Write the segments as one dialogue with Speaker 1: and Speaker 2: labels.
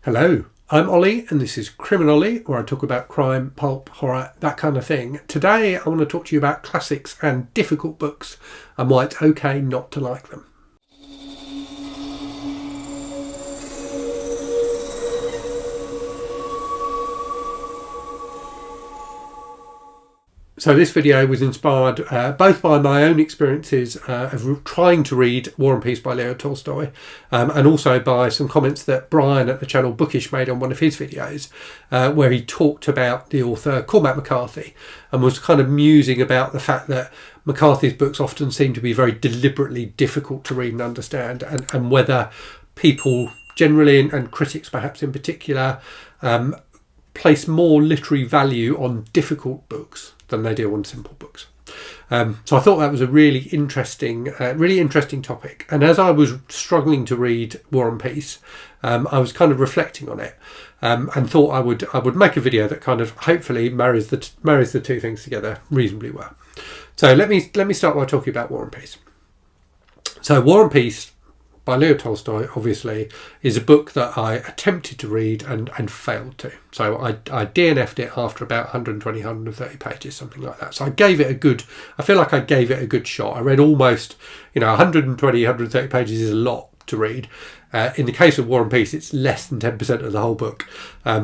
Speaker 1: Hello, I'm Ollie and this is CriminOlly, where I talk about crime, pulp, horror, that kind of thing. Today I want to talk to you about classics and difficult books and why it's okay not to like them. So this video was inspired both by my own experiences of trying to read War and Peace by Leo Tolstoy and also by some comments that Brian at the channel Bookish made on one of his videos where he talked about the author Cormac McCarthy and was kind of musing about the fact that McCarthy's books often seem to be very deliberately difficult to read and understand, and whether people generally and critics perhaps in particular place more literary value on difficult books than they do on simple books. So I thought that was a really interesting topic. And as I was struggling to read War and Peace, I was kind of reflecting on it and thought I would make a video that kind of hopefully marries the two things together reasonably well. So let me start by talking about War and Peace. So War and Peace by Leo Tolstoy, obviously, is a book that I attempted to read and failed to. So I DNF'd it after about 120, 130 pages, something like that. So I feel like I gave it a good shot. I read almost, 120, 130 pages is a lot to read. In the case of War and Peace, it's less than 10% of the whole book,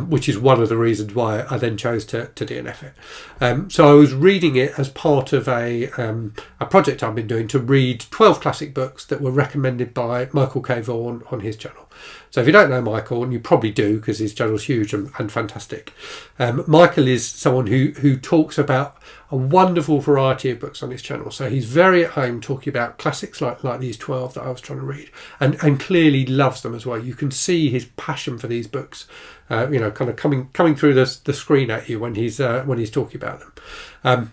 Speaker 1: which is one of the reasons why I then chose to DNF it. So I was reading it as part of a project I've been doing to read 12 classic books that were recommended by Michael K. Vaughan on his channel. So if you don't know Michael, and you probably do because his channel's huge and fantastic, Michael is someone who talks about a wonderful variety of books on his channel. So he's very at home talking about classics like these 12 that I was trying to read, and clearly loves them as well. You can see his passion for these books, kind of coming through the screen at you when he's talking about them.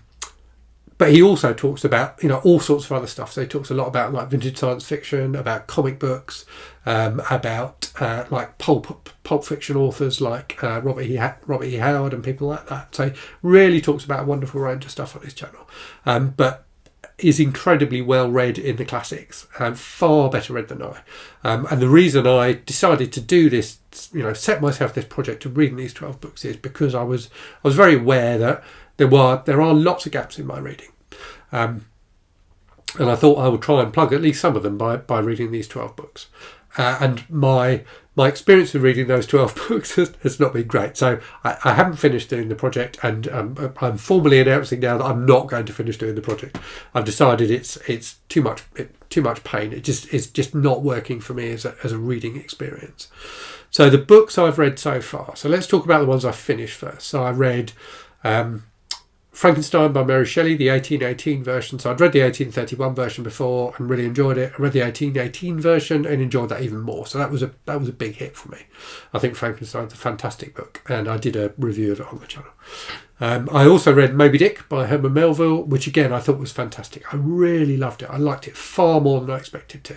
Speaker 1: But he also talks about all sorts of other stuff. So he talks a lot about like vintage science fiction, about comic books, about like pulp fiction authors like Robert E. Howard and people like that. So he really talks about a wonderful range of stuff on his channel. But is incredibly well read in the classics and far better read than I. And the reason I decided to do this, set myself this project of reading these 12 books is because I was very aware that there are lots of gaps in my reading. And I thought I would try and plug at least some of them by reading these 12 books. And my experience of reading those 12 books has not been great. So I haven't finished doing the project, and I'm formally announcing now that I'm not going to finish doing the project. I've decided it's too much pain. It's just not working for me as a reading experience. So the books I've read so far. So let's talk about the ones I finished first. So I read Frankenstein by Mary Shelley, the 1818 version. So I'd read the 1831 version before and really enjoyed it. I read the 1818 version and enjoyed that even more. So that was a big hit for me. I think Frankenstein's a fantastic book, and I did a review of it on the channel. I also read Moby Dick by Herman Melville, which again I thought was fantastic. I really loved it. I liked it far more than I expected to.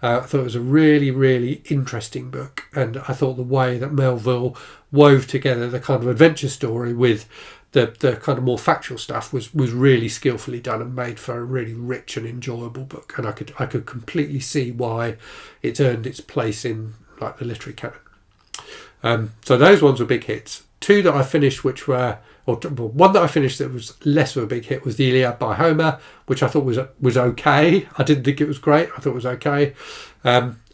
Speaker 1: I thought it was a really, really interesting book, and I thought the way that Melville wove together the kind of adventure story with the kind of more factual stuff was really skillfully done and made for a really rich and enjoyable book. And I could completely see why it's earned its place in like the literary canon. So those ones were big hits. Two that I finished, one that I finished that was less of a big hit was the Iliad by Homer, which I thought was okay. I didn't think it was great. I thought it was okay.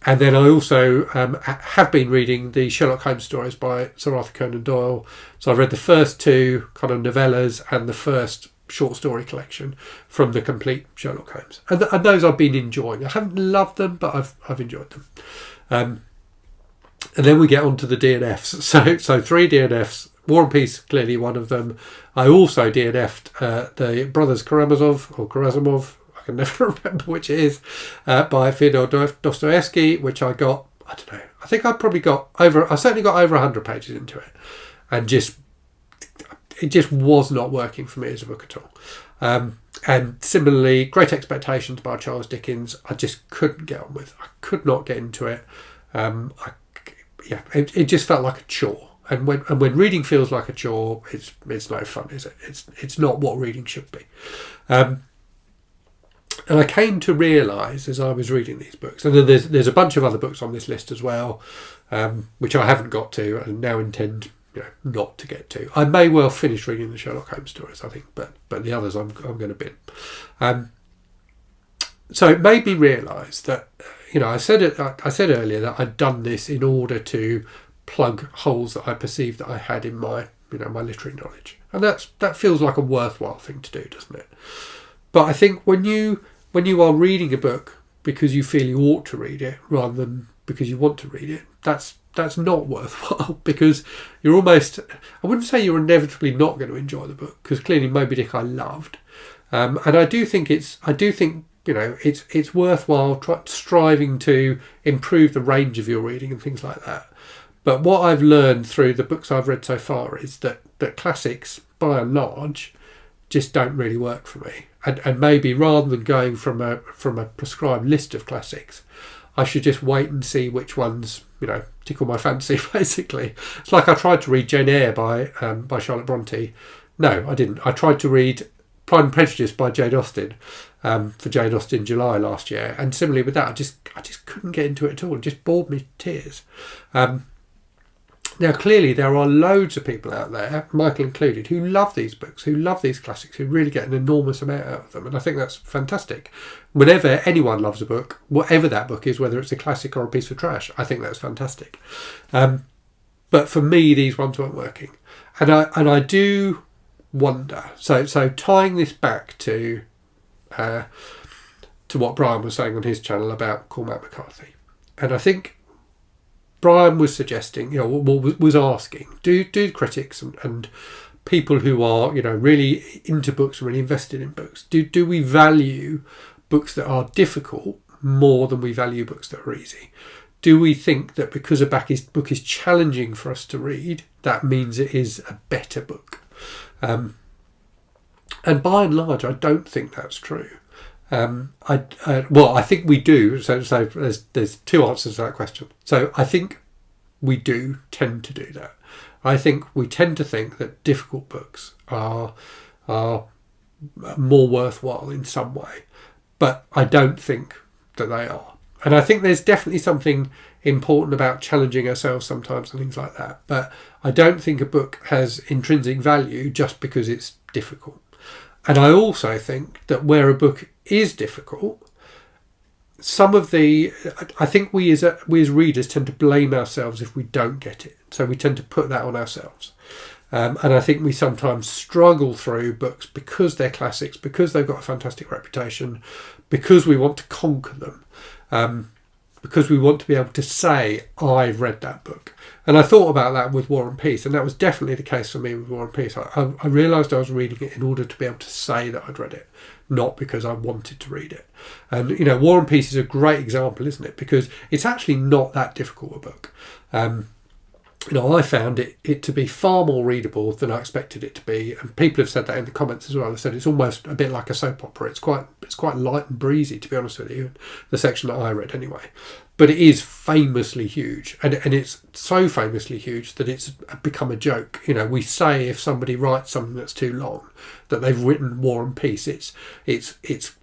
Speaker 1: And then I also have been reading the Sherlock Holmes stories by Sir Arthur Conan Doyle. So I've read the first two kind of novellas and the first short story collection from the complete Sherlock Holmes. And those I've been enjoying. I haven't loved them, but I've enjoyed them. And then we get on to the DNFs. So 3 DNFs. War and Peace, clearly one of them. I also DNF'd the Brothers Karamazov, I can never remember which it is, by Fyodor Dostoevsky, which I got, I don't know, I think I certainly got over 100 pages into it, and it just was not working for me as a book at all. And similarly, Great Expectations by Charles Dickens, I just couldn't get on with. I could not get into it. It just felt like a chore. And when reading feels like a chore, it's no fun, is it? It's not what reading should be. And I came to realise as I was reading these books, and then there's a bunch of other books on this list as well, which I haven't got to and now intend not to get to. I may well finish reading the Sherlock Holmes stories, I think, but the others I'm going to bin. So it made me realise that, I said earlier that I'd done this in order to plug holes that I perceived that I had in my my literary knowledge, and that feels like a worthwhile thing to do, doesn't it? But I think when you are reading a book because you feel you ought to read it rather than because you want to read it, that's not worthwhile, because you're almost, I wouldn't say you're inevitably not going to enjoy the book, because clearly Moby Dick I loved, and I do think it's worthwhile striving to improve the range of your reading and things like that. But what I've learned through the books I've read so far is that classics, by and large, just don't really work for me. And maybe rather than going from a prescribed list of classics, I should just wait and see which ones tickle my fancy. Basically, it's like I tried to read Jane Eyre by Charlotte Bronte. No, I didn't. I tried to read Pride and Prejudice by Jane Austen for Jane Austen July last year, and similarly with that, I just couldn't get into it at all. It just bored me to tears. Now, clearly, there are loads of people out there, Michael included, who love these books, who love these classics, who really get an enormous amount out of them. And I think that's fantastic. Whenever anyone loves a book, whatever that book is, whether it's a classic or a piece of trash, I think that's fantastic. But for me, these ones weren't working. And I do wonder. So tying this back to what Brian was saying on his channel about Cormac McCarthy. And I think Brian was suggesting, was asking, do critics and people who are, really into books, really invested in books, do we value books that are difficult more than we value books that are easy? Do we think that because a book is challenging for us to read, that means it is a better book? And by and large, I don't think that's true. I think we do. So there's two answers to that question. So I think we do tend to do that. I think we tend to think that difficult books are more worthwhile in some way, but I don't think that they are. And I think there's definitely something important about challenging ourselves sometimes and things like that. But I don't think a book has intrinsic value just because it's difficult. And I also think that where a book is difficult, I think we as readers tend to blame ourselves if we don't get it. So we tend to put that on ourselves. And I think we sometimes struggle through books because they're classics, because they've got a fantastic reputation, because we want to conquer them, because we want to be able to say, I've read that book. And I thought about that with War and Peace, and that was definitely the case for me with War and Peace. I realised I was reading it in order to be able to say that I'd read it, not because I wanted to read it. And, War and Peace is a great example, isn't it? Because it's actually not that difficult a book. I found it to be far more readable than I expected it to be, and people have said that in the comments as well. They said it's almost a bit like a soap opera. It's quite light and breezy, to be honest with you. The section that I read, anyway. But it is famously huge, and it's so famously huge that it's become a joke. We say if somebody writes something that's too long, that they've written War and Peace. It's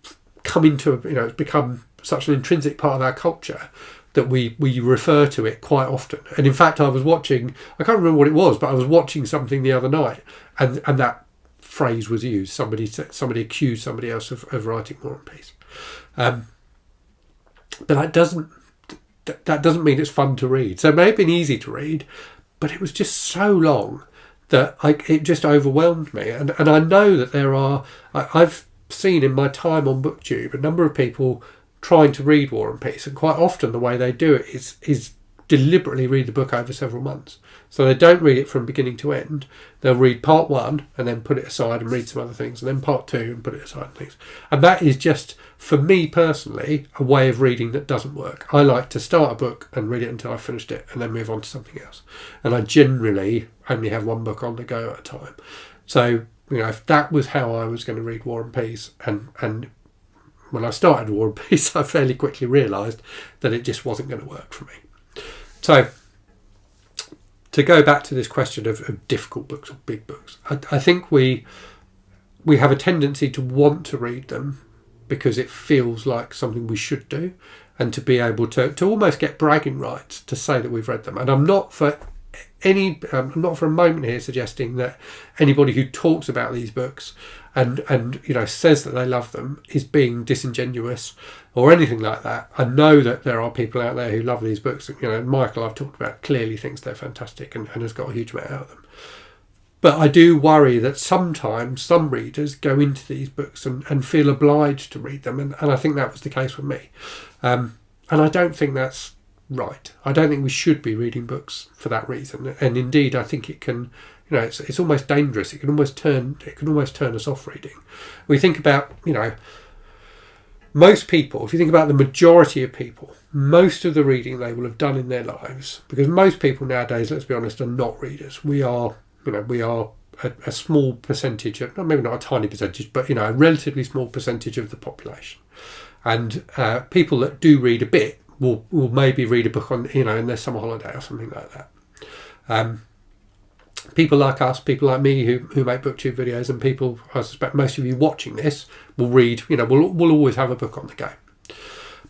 Speaker 1: come into it's become such an intrinsic part of our culture that we refer to it quite often. And in fact, I was watching, I can't remember what it was, but I was watching something the other night, and that phrase was used. Somebody accused somebody else of writing War and Peace. But that doesn't mean it's fun to read. So it may have been easy to read, but it was just so long that it just overwhelmed me. And I know that I've seen in my time on BookTube a number of people trying to read War and Peace, and quite often the way they do it is deliberately read the book over several months. So they don't read it from beginning to end. They'll read part one and then put it aside and read some other things, and then part two and put it aside and things. And that is just, for me personally, a way of reading that doesn't work. I like to start a book and read it until I've finished it and then move on to something else. And I generally only have one book on the go at a time. So, if that was how I was going to read War and Peace, and when I started War and Peace, I fairly quickly realised that it just wasn't going to work for me. So, to go back to this question of difficult books or big books, I think we have a tendency to want to read them because it feels like something we should do, and to be able to almost get bragging rights to say that we've read them. And I'm not for a moment here suggesting that anybody who talks about these books and says that they love them is being disingenuous or anything like that. I know that there are people out there who love these books. Michael, I've talked about, clearly thinks they're fantastic and has got a huge amount out of them. But I do worry that sometimes some readers go into these books and feel obliged to read them, and I think that was the case with me. And I don't think that's right. I don't think we should be reading books for that reason. And indeed, I think it can, it's almost dangerous. It can almost turn us off reading. We think about, most people, if you think about the majority of people, most of the reading they will have done in their lives, because most people nowadays, let's be honest, are not readers. We are a small percentage of, maybe not a tiny percentage, but a relatively small percentage of the population. And people that do read a bit will maybe read a book on, in their summer holiday or something like that. People like us, people like me who make booktube videos, and people, I suspect most of you watching this, will read, will always have a book on the go.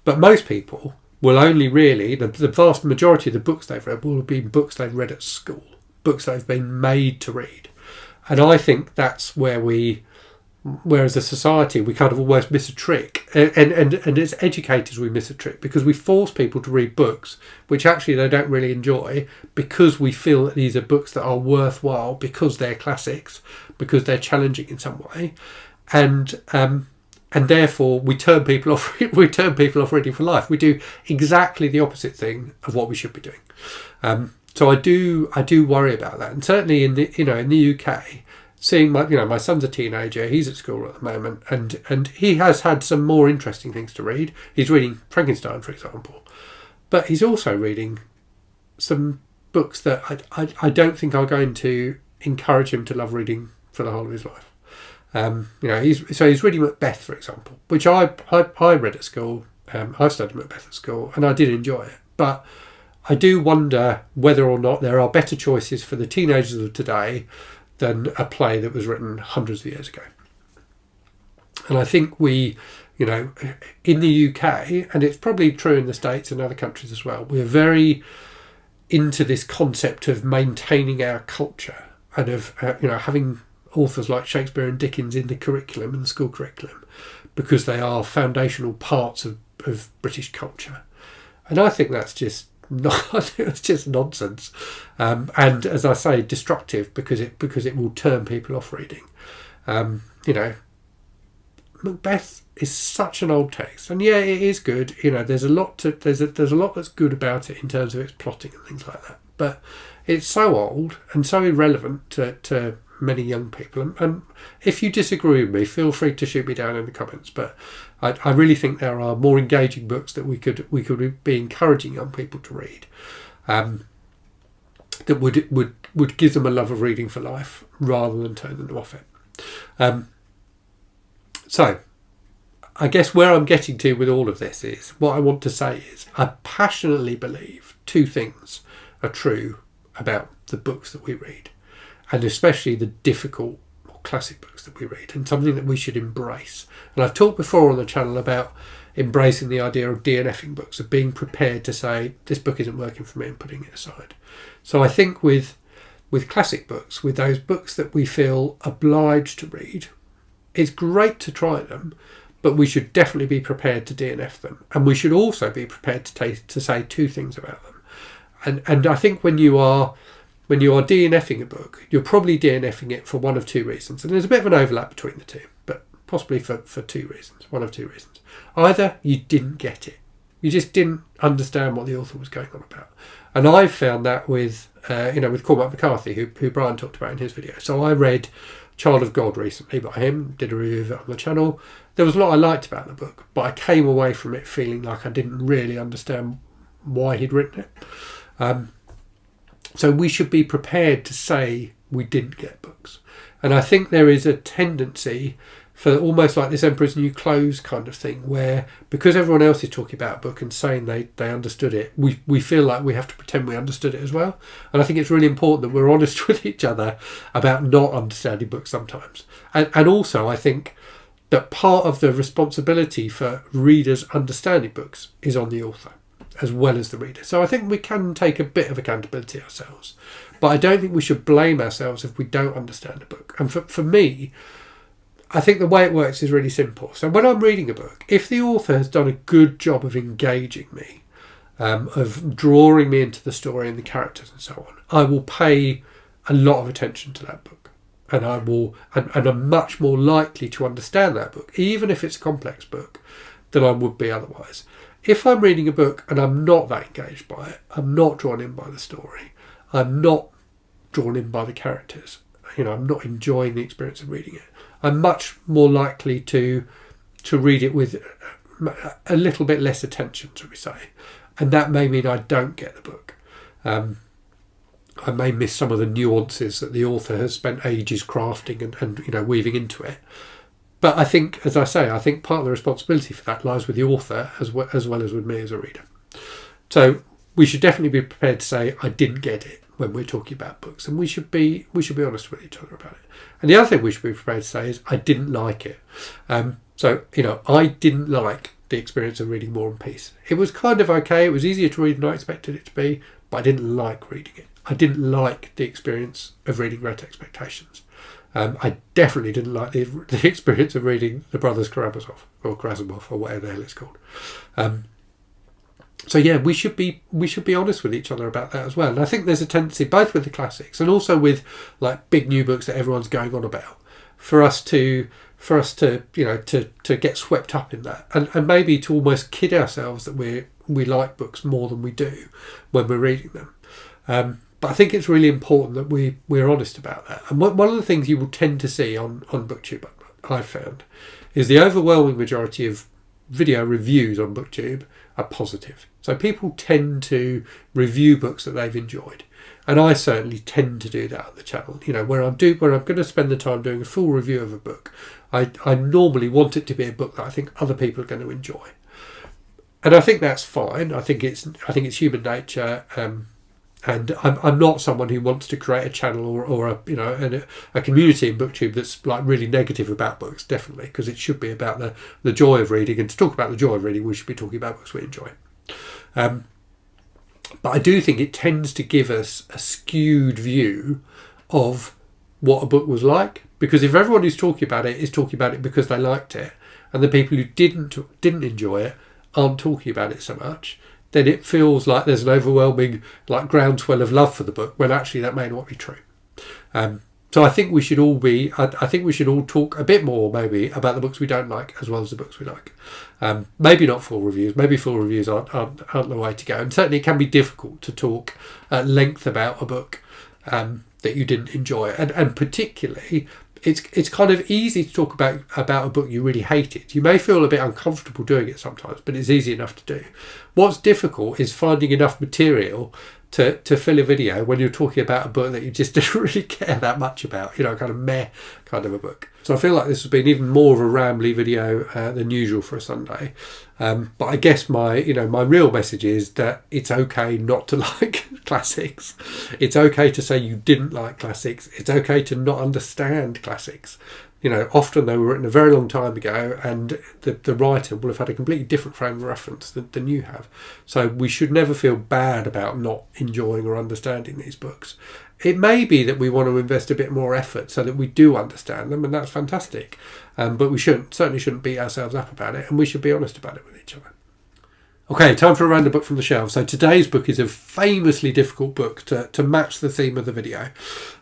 Speaker 1: But most people will only really, the vast majority of the books they've read will have been books they've read at school, books they've been made to read. And I think that's where as a society, we kind of almost miss a trick. And as educators, we miss a trick because we force people to read books which actually they don't really enjoy, because we feel that these are books that are worthwhile because they're classics, because they're challenging in some way. And therefore we turn people off. We turn people off reading for life. We do exactly the opposite thing of what we should be doing. So I do worry about that, and certainly in the UK, seeing my son's a teenager, he's at school at the moment, and he has had some more interesting things to read. He's reading Frankenstein, for example, but he's also reading some books that I don't think are going to encourage him to love reading for the whole of his life. He's reading Macbeth, for example, which I read at school. I studied Macbeth at school, and I did enjoy it, but I do wonder whether or not there are better choices for the teenagers of today than a play that was written hundreds of years ago. And I think we, in the UK, and it's probably true in the States and other countries as well, we're very into this concept of maintaining our culture and of, having authors like Shakespeare and Dickens in the curriculum, in the school curriculum, because they are foundational parts of British culture. And I think that's just it's just nonsense, and as I say, destructive, because it will turn people off reading. Macbeth is such an old text, and it is good. There's a lot that's good about it in terms of its plotting and things like that. But it's so old and so irrelevant to many young people. And if you disagree with me, feel free to shoot me down in the comments. But I really think there are more engaging books that we could be encouraging young people to read, that would give them a love of reading for life rather than turn them off it. So I guess where I'm getting to with all of this is, what I want to say is, I passionately believe two things are true about the books that we read, and especially the difficult or classic books that we read, and something that we should embrace. And I've talked before on the channel about embracing the idea of DNFing books, of being prepared to say, this book isn't working for me, and putting it aside. So I think with classic books, with those books that we feel obliged to read, it's great to try them, but we should definitely be prepared to DNF them. And we should also be prepared to say two things about them. And I think when you are DNFing a book, you're probably DNFing it for one of two reasons. And there's a bit of an overlap between the two, but possibly for two reasons, one of two reasons. Either you didn't get it. You just didn't understand what the author was going on about. And I've found that with Cormac McCarthy, who Brian talked about in his video. So I read Child of God recently by him, did a review of it on the channel. There was a lot I liked about the book, but I came away from it feeling like I didn't really understand why he'd written it. So we should be prepared to say we didn't get books. And I think there is a tendency for almost like this Emperor's New Clothes kind of thing, where because everyone else is talking about a book and saying they understood it, we feel like we have to pretend we understood it as well. And I think it's really important that we're honest with each other about not understanding books sometimes. And also I think that part of the responsibility for readers understanding books is on the author as well as the reader. So I think we can take a bit of accountability ourselves, but I don't think we should blame ourselves if we don't understand a book. And for me, I think the way it works is really simple. So when I'm reading a book, if the author has done a good job of engaging me, of drawing me into the story and the characters and so on, I will pay a lot of attention to that book. And I'm much more likely to understand that book, even if it's a complex book, than I would be otherwise. If I'm reading a book and I'm not that engaged by it, I'm not drawn in by the story, I'm not drawn in by the characters, I'm not enjoying the experience of reading it, I'm much more likely to read it with a little bit less attention, shall we say. And that may mean I don't get the book. I may miss some of the nuances that the author has spent ages crafting and weaving into it. But I think, as I say, I think part of the responsibility for that lies with the author as well as with me as a reader. So we should definitely be prepared to say, I didn't get it when we're talking about books, and we should be honest with each other about it. And the other thing we should be prepared to say is, I didn't like it. I didn't like the experience of reading War and Peace. It was kind of okay. It was easier to read than I expected it to be, but I didn't like reading it. I didn't like the experience of reading Great Expectations. I definitely didn't like the experience of reading The Brothers Karamazov or whatever the hell it's called. So yeah, we should be honest with each other about that as well. And I think there's a tendency, both with the classics and also with like big new books that everyone's going on about, for us to get swept up in that, and maybe to almost kid ourselves that we like books more than we do when we're reading them. But I think it's really important that we're honest about that. And one of the things you will tend to see on BookTube, I've found, is the overwhelming majority of video reviews on BookTube are positive. So people tend to review books that they've enjoyed. And I certainly tend to do that on the channel. Where I'm going to spend the time doing a full review of a book, I normally want it to be a book that I think other people are going to enjoy. And I think that's fine. I think it's human nature. And I'm not someone who wants to create a channel or a community in BookTube that's like really negative about books, definitely, because it should be about the joy of reading. And to talk about the joy of reading, we should be talking about books we enjoy. But I do think it tends to give us a skewed view of what a book was like, because if everyone who's talking about it is talking about it because they liked it, and the people who didn't enjoy it aren't talking about it so much, then it feels like there's an overwhelming groundswell of love for the book, when actually that may not be true. So I think we should all talk a bit more maybe about the books we don't like as well as the books we like. Maybe not full reviews. Maybe full reviews aren't the way to go. And certainly it can be difficult to talk at length about a book that you didn't enjoy. And particularly, it's kind of easy to talk about a book you really hated. You may feel a bit uncomfortable doing it sometimes, but it's easy enough to do. What's difficult is finding enough material to fill a video when you're talking about a book that you just didn't really care that much about, kind of meh kind of a book. So I feel like this has been even more of a rambly video than usual for a Sunday. But I guess my real message is that it's okay not to like classics. It's okay to say you didn't like classics. It's okay to not understand classics. Often they were written a very long time ago, and the writer will have had a completely different frame of reference than you have. So we should never feel bad about not enjoying or understanding these books. It may be that we want to invest a bit more effort so that we do understand them, and that's fantastic. But we certainly shouldn't beat ourselves up about it, and we should be honest about it with each other. Okay, time for a random book from the shelf. So today's book is a famously difficult book to match the theme of the video.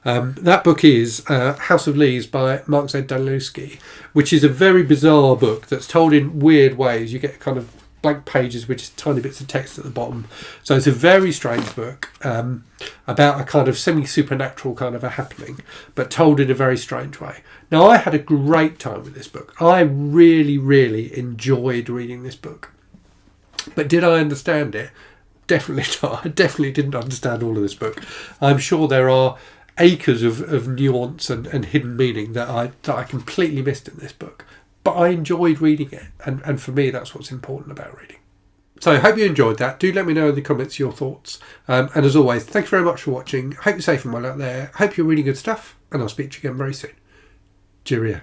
Speaker 1: That book is House of Leaves by Mark Z. Danilowski, which is a very bizarre book that's told in weird ways. You get kind of blank pages with just tiny bits of text at the bottom. So it's a very strange book about a kind of semi-supernatural kind of a happening, but told in a very strange way. Now, I had a great time with this book. I really, really enjoyed reading this book. But did I understand it? Definitely not. I definitely didn't understand all of this book. I'm sure there are acres of nuance and hidden meaning that I completely missed in this book. But I enjoyed reading it. And for me, that's what's important about reading. So I hope you enjoyed that. Do let me know in the comments your thoughts. And as always, thank you very much for watching. Hope you're safe and well out there. Hope you're reading good stuff. And I'll speak to you again very soon. Cheerio.